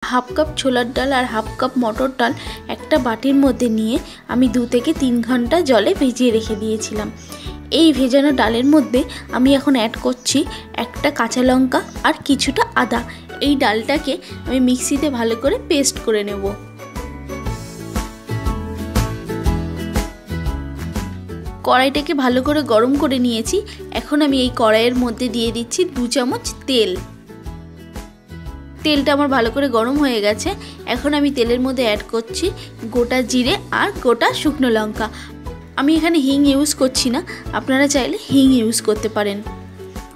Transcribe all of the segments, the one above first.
Half cup ছোলার ডাল আর half cup মটর ডাল একটা বাটির মধ্যে নিয়ে আমি 2 থেকে 3 ঘন্টা জলে ভিজিয়ে রেখে দিয়েছিলাম। এই ভেজানো ডালের মধ্যে আমি এখন অ্যাড করছি একটা কাঁচা লঙ্কা আর কিছুটা আদা। এই ডালটাকে আমি মিক্সিতে ভালো করে পেস্ট করে নেব। কড়াইটাকে ভালো করে গরম করে নিয়েছি। এখন আমি এই কড়াইয়ের মধ্যে দিয়ে দিচ্ছি 2 চামচ তেল। তেলটা আমার ভালো করে গরম হয়ে গেছে। এখন আমি তেলের মধ্যে অ্যাড করছি গোটা জিরে আর গোটা শুকনো লঙ্কা। আমি এখানে হিং ইউজ করছি না, আপনারা চাইলে হিং ইউজ করতে পারেন।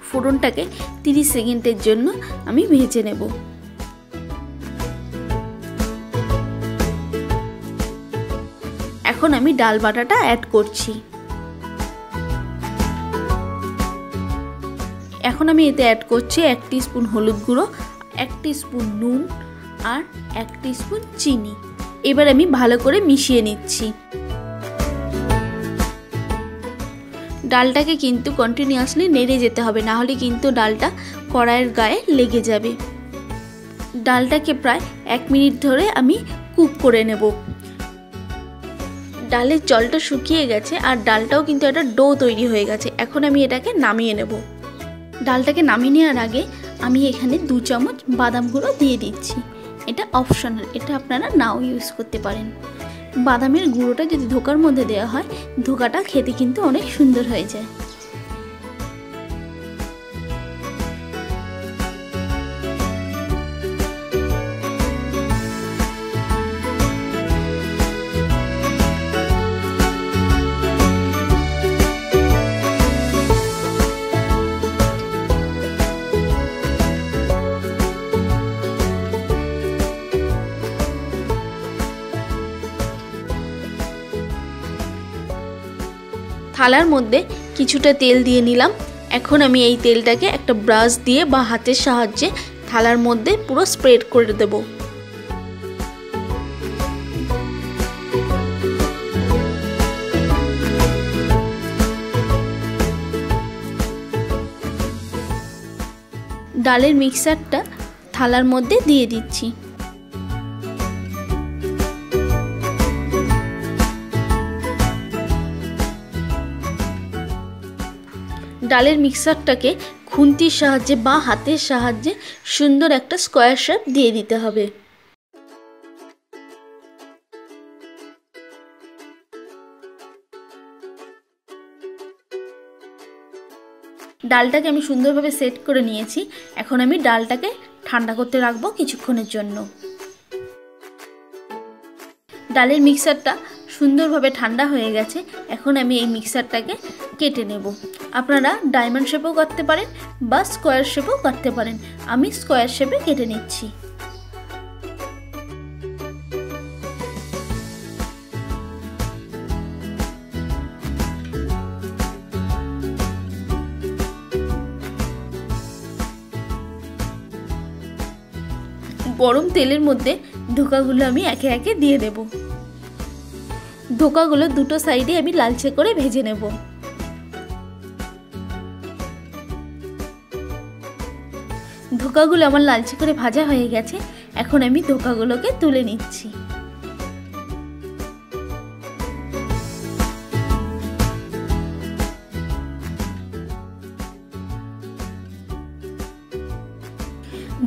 ফোড়নটাকে 30 সেকেন্ডের জন্য আমি ভেজে নেব। এখন আমি ডাল বাটাটা অ্যাড করছি। এখন আমি এতে অ্যাড করছি 1 টিস্পুন হলুদ গুঁড়ো, 1 টিস্পুন নুন আর 1 টিস্পুন চিনি। এবার আমি ভালো করে মিশিয়ে নিচ্ছি। ডালটাকে কিন্তু কন্টিনিউয়াসলি নেড়ে যেতে হবে, না হলে কিন্তু ডালটা কড়াইয়ের গায়ে লেগে যাবে। ডালটাকে প্রায় 1 মিনিট ধরে আমি কুক করে নেব। ডালের জলটা শুকিয়ে গেছে আর ডালটাও কিন্তু একটা ডো তৈরি হয়ে গেছে। এখন আমি এটাকে নামিয়ে নেব। ডালটাকে নামিয়ে নেওয়ার আগে আমি এখানে 2 চামচ বাদাম গুঁড়ো দিয়ে দিচ্ছি। এটা অপশনাল, এটা আপনারা নাও ইউজ করতে পারেন। বাদামের গুঁড়োটা যদি ধোকার মধ্যে দেওয়া হয়, ধোকাটা খেতে কিন্তু অনেক সুন্দর হয়ে যায়। থালার মধ্যে কিছুটা তেল দিয়ে নিলাম। এখন আমি এই তেলটাকে একটা ব্রাশ দিয়ে বা হাতের সাহায্যে থালার মধ্যে পুরো স্প্রেড করে দেব। ডালের মিক্সারটা থালার মধ্যে দিয়ে দিচ্ছি। ডালের মিক্সারটাকে খুন্তির সাহায্যে বা হাতের সাহায্যে সুন্দর একটা স্কোয়ার শেপ দিয়ে দিতে হবে। ডালটাকে আমি সুন্দরভাবে সেট করে নিয়েছি। এখন আমি ডালটাকে ঠান্ডা করতে রাখবো কিছুক্ষণের জন্য। ডালের মিক্সারটা সুন্দরভাবে ঠান্ডা হয়ে গেছে। এখন আমি এই মিক্সারটাকে কেটে নেব। আপনারা ডায়মন্ড শেপও করতে পারেন বা স্কোয়ার শেপও করতে পারেন। আমি স্কোয়ার শেপে কেটে নিচ্ছি। গরম তেলের মধ্যে ধোকাগুলো আমি একে একে দিয়ে দেব। ধোকাগুলো দুটো সাইডে আমি লালচে করে ভেজে নেব। ধোকাগুলো আমার লালচে করে ভাজা হয়ে গেছে। এখন আমি ধোকাগুলোকে তুলে নিচ্ছি।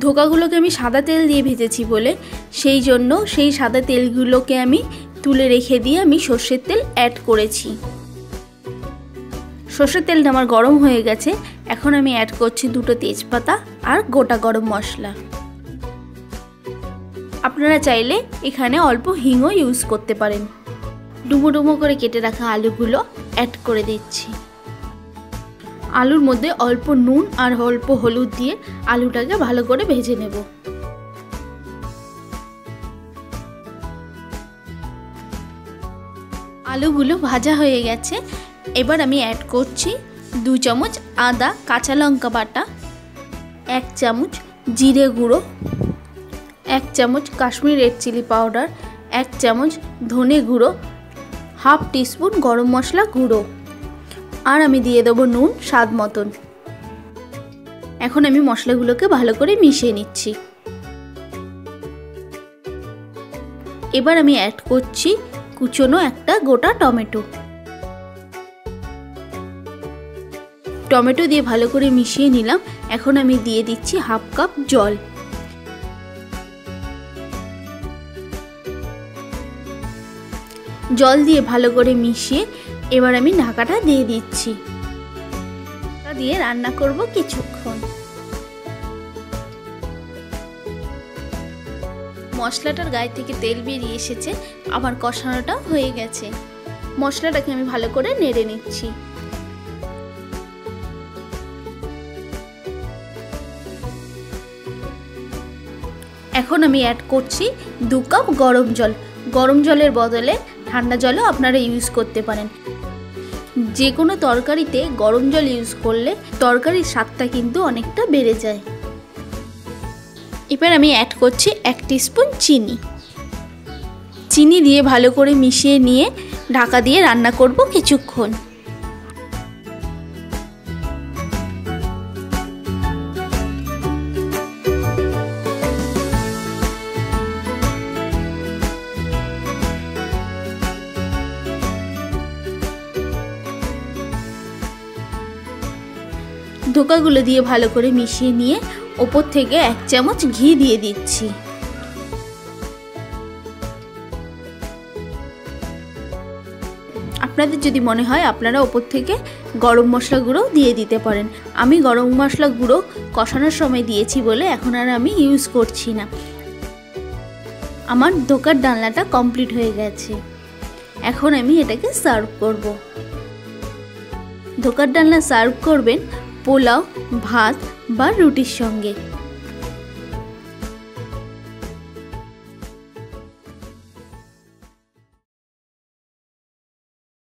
ধোকাগুলোকে আমি সাদা তেল দিয়ে ভেজেছি বলে সেই জন্য সেই সাদা তেলগুলোকে আমি তুলে রেখে দিয়ে আমি সর্ষের তেল অ্যাড করেছি। সর্ষের তেলটা আমার গরম হয়ে গেছে। এখন আমি অ্যাড করছি 2টো তেজপাতা আর গোটা গরম মশলা। আপনারা চাইলে এখানে অল্প হিংও ইউজ করতে পারেন। ডুমো ডুমো করে কেটে রাখা আলুগুলো অ্যাড করে দিচ্ছি। আলুর মধ্যে অল্প নুন আর অল্প হলুদ দিয়ে আলুটাকে ভালো করে ভেজে নেব। আলুগুলো ভাজা হয়ে গেছে। এবার আমি অ্যাড করছি 2 চামচ আদা কাঁচা লঙ্কা বাটা, 1 চামচ জিরে গুঁড়ো, 1 চামচ কাশ্মীরি রেড চিলি পাউডার, 1 চামচ ধনে গুঁড়ো, হাফ টিস্পুন গরম মশলা গুঁড়ো আর আমি দিয়ে দেবো নুন স্বাদ মতন। এখন আমি মশলাগুলোকে ভালো করে মিশিয়ে নিচ্ছি। এবার আমি অ্যাড করছি কুচনো একটা গোটা টমেটো। টমেটো দিয়ে ভালো করে মিশিয়ে নিলাম। এখন আমি দিয়ে দিচ্ছি হাফ কাপ জল। জল দিয়ে ভালো করে মিশিয়ে এবার আমি ঢাকাটা দিয়ে দিচ্ছি। ঢাকা দিয়ে রান্না করব কিছুক্ষণ। মশলাটার গায়ে থেকে তেল বেরিয়ে এসেছে, আমার কষানোটা হয়ে গেছে। মশলাটাকে আমি ভালো করে নেড়ে নিচ্ছি। এখন আমি অ্যাড করছি 2 কাপ গরম জল। গরম জলের বদলে ঠান্ডা জলও আপনারা ইউজ করতে পারেন। যে কোনো তরকারিতে গরম জল ইউজ করলে তরকারির স্বাদটা কিন্তু অনেকটা বেড়ে যায়। এবার আমি অ্যাড করছি 1 টিস্পুন চিনি। চিনি দিয়ে ভালো করে মিশিয়ে নিয়ে ঢাকা দিয়ে রান্না করব কিছুক্ষণ। ধোকাগুলো দিয়ে ভালো করে মিশিয়ে নিয়ে ওপর থেকে 1 চামচ ঘি দিয়ে দিচ্ছি। আপনাদের যদি মনে হয় আপনারা ওপর থেকে গরম মশলা গুঁড়ো দিয়ে দিতে পারেন। আমি গরম মশলা গুঁড়ো কষানোর সময় দিয়েছি বলে এখন আর আমি ইউজ করছি না। আমার ধোকার ডালনাটা কমপ্লিট হয়ে গেছে। এখন আমি এটাকে সার্ভ করব। ধোকার ডালনা সার্ভ করবেন পোলাও, ভাত বা রুটির সঙ্গে।